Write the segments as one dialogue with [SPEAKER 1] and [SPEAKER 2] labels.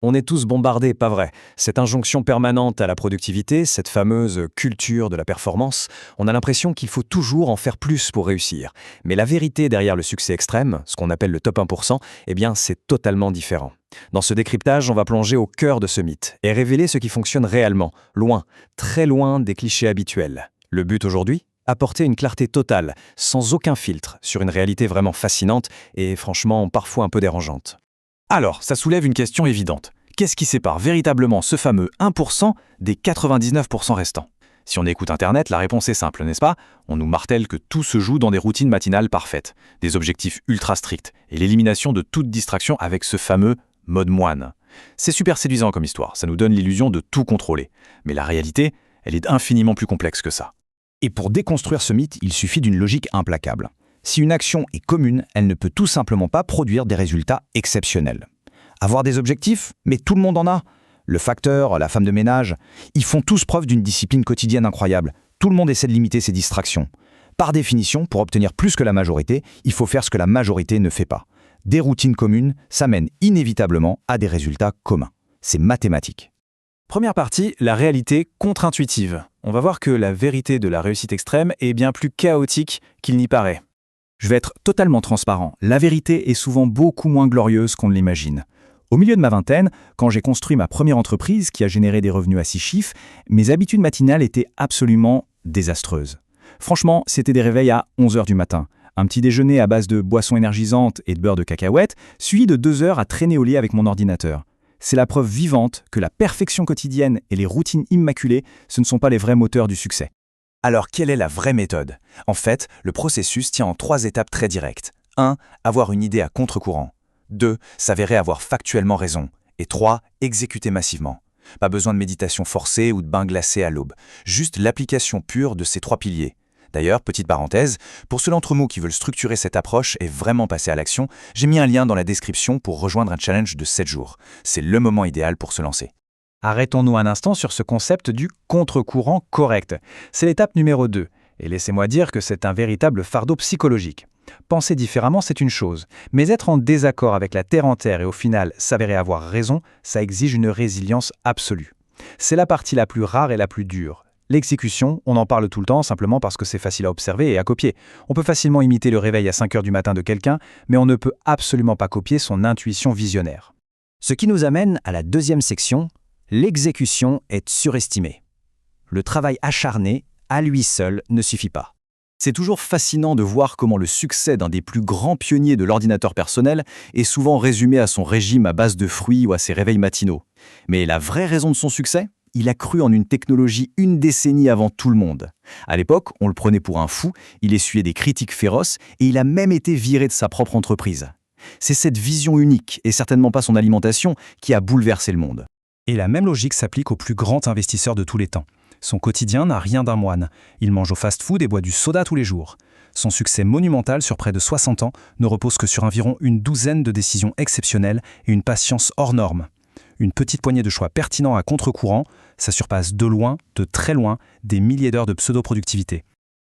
[SPEAKER 1] On est tous bombardés, pas vrai? Cette injonction permanente à la productivité, cette fameuse culture de la performance, on a l'impression qu'il faut toujours en faire plus pour réussir. Mais la vérité derrière le succès extrême, ce qu'on appelle le top 1%, eh bien c'est totalement différent. Dans ce décryptage, on va plonger au cœur de ce mythe et révéler ce qui fonctionne réellement, loin, très loin des clichés habituels. Le but aujourd'hui? Apporter une clarté totale, sans aucun filtre, sur une réalité vraiment fascinante et franchement parfois un peu dérangeante.
[SPEAKER 2] Alors, ça soulève une question évidente. Qu'est-ce qui sépare véritablement ce fameux 1% des 99% restants? Si on écoute Internet, la réponse est simple, n'est-ce pas? On nous martèle que tout se joue dans des routines matinales parfaites, des objectifs ultra stricts et l'élimination de toute distraction avec ce fameux mode moine. C'est super séduisant comme histoire, ça nous donne l'illusion de tout contrôler. Mais la réalité, elle est infiniment plus complexe que ça.
[SPEAKER 3] Et pour déconstruire ce mythe, il suffit d'une logique implacable. Si une action est commune, elle ne peut tout simplement pas produire des résultats exceptionnels. Avoir des objectifs? Mais tout le monde en a. Le facteur, la femme de ménage, ils font tous preuve d'une discipline quotidienne incroyable. Tout le monde essaie de limiter ses distractions. Par définition, pour obtenir plus que la majorité, il faut faire ce que la majorité ne fait pas. Des routines communes, ça mène inévitablement à des résultats communs. C'est mathématique.
[SPEAKER 2] Première partie, la réalité contre-intuitive. On va voir que la vérité de la réussite extrême est bien plus chaotique qu'il n'y paraît. Je vais être totalement transparent, la vérité est souvent beaucoup moins glorieuse qu'on ne l'imagine. Au milieu de ma vingtaine, quand j'ai construit ma première entreprise qui a généré des revenus à 6 chiffres, mes habitudes matinales étaient absolument désastreuses. Franchement, c'était des réveils à 11h du matin, un petit déjeuner à base de boissons énergisantes et de beurre de cacahuète, suivi de 2 heures à traîner au lit avec mon ordinateur. C'est la preuve vivante que la perfection quotidienne et les routines immaculées, ce ne sont pas les vrais moteurs du succès.
[SPEAKER 4] Alors, quelle est la vraie méthode? En fait, le processus tient en 3 étapes très directes. 1. Avoir une idée à contre-courant. 2. S'avérer avoir factuellement raison. Et 3. Exécuter massivement. Pas besoin de méditation forcée ou de bain glacé à l'aube. Juste l'application pure de ces 3 piliers. D'ailleurs, petite parenthèse, pour ceux d'entre vous qui veulent structurer cette approche et vraiment passer à l'action, j'ai mis un lien dans la description pour rejoindre un challenge de 7 jours. C'est le moment idéal pour se lancer.
[SPEAKER 2] Arrêtons-nous un instant sur ce concept du contre-courant correct. C'est l'étape numéro 2, et laissez-moi dire que c'est un véritable fardeau psychologique. Penser différemment, c'est une chose, mais être en désaccord avec la terre entière et au final s'avérer avoir raison, ça exige une résilience absolue. C'est la partie la plus rare et la plus dure. L'exécution, on en parle tout le temps simplement parce que c'est facile à observer et à copier. On peut facilement imiter le réveil à 5h du matin de quelqu'un, mais on ne peut absolument pas copier son intuition visionnaire.
[SPEAKER 3] Ce qui nous amène à la deuxième section, l'exécution est surestimée. Le travail acharné, à lui seul, ne suffit pas.
[SPEAKER 1] C'est toujours fascinant de voir comment le succès d'un des plus grands pionniers de l'ordinateur personnel est souvent résumé à son régime à base de fruits ou à ses réveils matinaux. Mais la vraie raison de son succès? Il a cru en une technologie une décennie avant tout le monde. À l'époque, on le prenait pour un fou, il essuyait des critiques féroces et il a même été viré de sa propre entreprise. C'est cette vision unique, et certainement pas son alimentation, qui a bouleversé le monde.
[SPEAKER 5] Et la même logique s'applique au plus grand investisseur de tous les temps. Son quotidien n'a rien d'un moine. Il mange au fast-food et boit du soda tous les jours. Son succès monumental sur près de 60 ans ne repose que sur environ une douzaine de décisions exceptionnelles et une patience hors norme. Une petite poignée de choix pertinents à contre-courant, ça surpasse de loin, de très loin, des milliers d'heures de pseudo-productivité.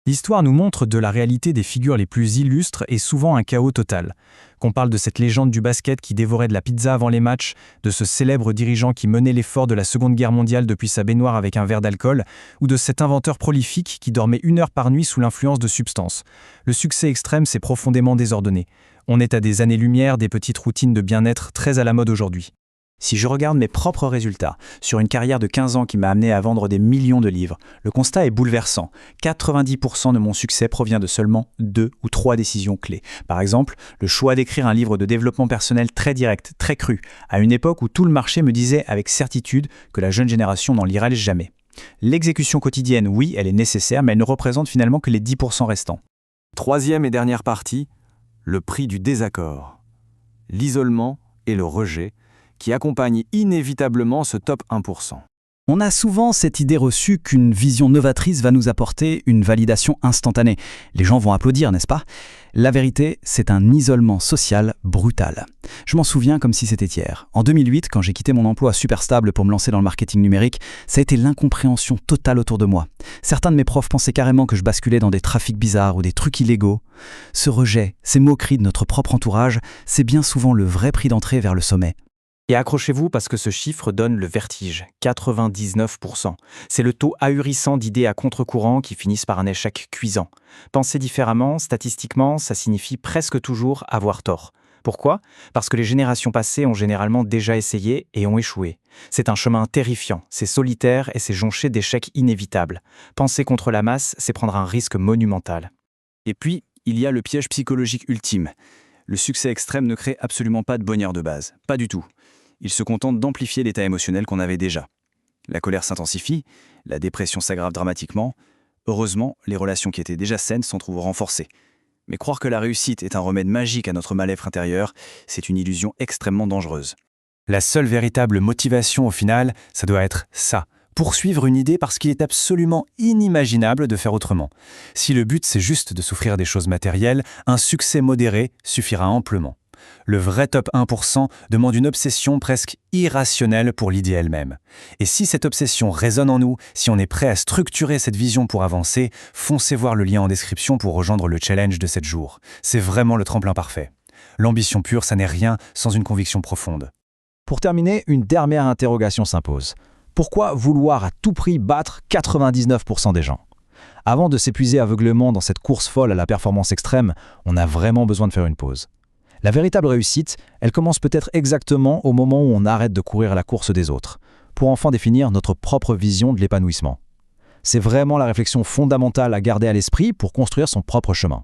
[SPEAKER 5] L'histoire nous montre de la réalité des figures les plus illustres et souvent un chaos total. Qu'on parle de cette légende du basket qui dévorait de la pizza avant les matchs, de ce célèbre dirigeant qui menait l'effort de la Seconde Guerre mondiale depuis sa baignoire avec un verre d'alcool, ou de cet inventeur prolifique qui dormait 1 heure par nuit sous l'influence de substances. Le succès extrême s'est profondément désordonné. On est à des années-lumière des petites routines de bien-être très à la mode aujourd'hui.
[SPEAKER 3] Si je regarde mes propres résultats, sur une carrière de 15 ans qui m'a amené à vendre des millions de livres, le constat est bouleversant. 90% de mon succès provient de seulement 2 ou 3 décisions clés. Par exemple, le choix d'écrire un livre de développement personnel très direct, très cru, à une époque où tout le marché me disait avec certitude que la jeune génération n'en lirait jamais. L'exécution quotidienne, oui, elle est nécessaire, mais elle ne représente finalement que les 10% restants.
[SPEAKER 1] Troisième et dernière partie, le prix du désaccord. L'isolement et le rejet qui accompagne inévitablement ce top 1%.
[SPEAKER 3] On a souvent cette idée reçue qu'une vision novatrice va nous apporter une validation instantanée. Les gens vont applaudir, n'est-ce pas? La vérité, c'est un isolement social brutal. Je m'en souviens comme si c'était hier. En 2008, quand j'ai quitté mon emploi super stable pour me lancer dans le marketing numérique, ça a été l'incompréhension totale autour de moi. Certains de mes profs pensaient carrément que je basculais dans des trafics bizarres ou des trucs illégaux. Ce rejet, ces moqueries de notre propre entourage, c'est bien souvent le vrai prix d'entrée vers le sommet.
[SPEAKER 2] Et accrochez-vous parce que ce chiffre donne le vertige, 99%. C'est le taux ahurissant d'idées à contre-courant qui finissent par un échec cuisant. Penser différemment, statistiquement, ça signifie presque toujours avoir tort. Pourquoi ? Parce que les générations passées ont généralement déjà essayé et ont échoué. C'est un chemin terrifiant, c'est solitaire et c'est jonché d'échecs inévitables. Penser contre la masse, c'est prendre un risque monumental.
[SPEAKER 4] Et puis, il y a le piège psychologique ultime. Le succès extrême ne crée absolument pas de bonheur de base, pas du tout. Il se contente d'amplifier l'état émotionnel qu'on avait déjà. La colère s'intensifie, la dépression s'aggrave dramatiquement. Heureusement, les relations qui étaient déjà saines s'en trouvent renforcées. Mais croire que la réussite est un remède magique à notre mal-être intérieur, c'est une illusion extrêmement dangereuse.
[SPEAKER 1] La seule véritable motivation au final, ça doit être ça. Poursuivre une idée parce qu'il est absolument inimaginable de faire autrement. Si le but c'est juste de souffrir des choses matérielles, un succès modéré suffira amplement. Le vrai top 1% demande une obsession presque irrationnelle pour l'idée elle-même. Et si cette obsession résonne en nous, si on est prêt à structurer cette vision pour avancer, foncez voir le lien en description pour rejoindre le challenge de 7 jours. C'est vraiment le tremplin parfait. L'ambition pure, ça n'est rien sans une conviction profonde.
[SPEAKER 3] Pour terminer, une dernière interrogation s'impose. Pourquoi vouloir à tout prix battre 99% des gens ? Avant de s'épuiser aveuglément dans cette course folle à la performance extrême, on a vraiment besoin de faire une pause. La véritable réussite, elle commence peut-être exactement au moment où on arrête de courir à la course des autres, pour enfin définir notre propre vision de l'épanouissement. C'est vraiment la réflexion fondamentale à garder à l'esprit pour construire son propre chemin.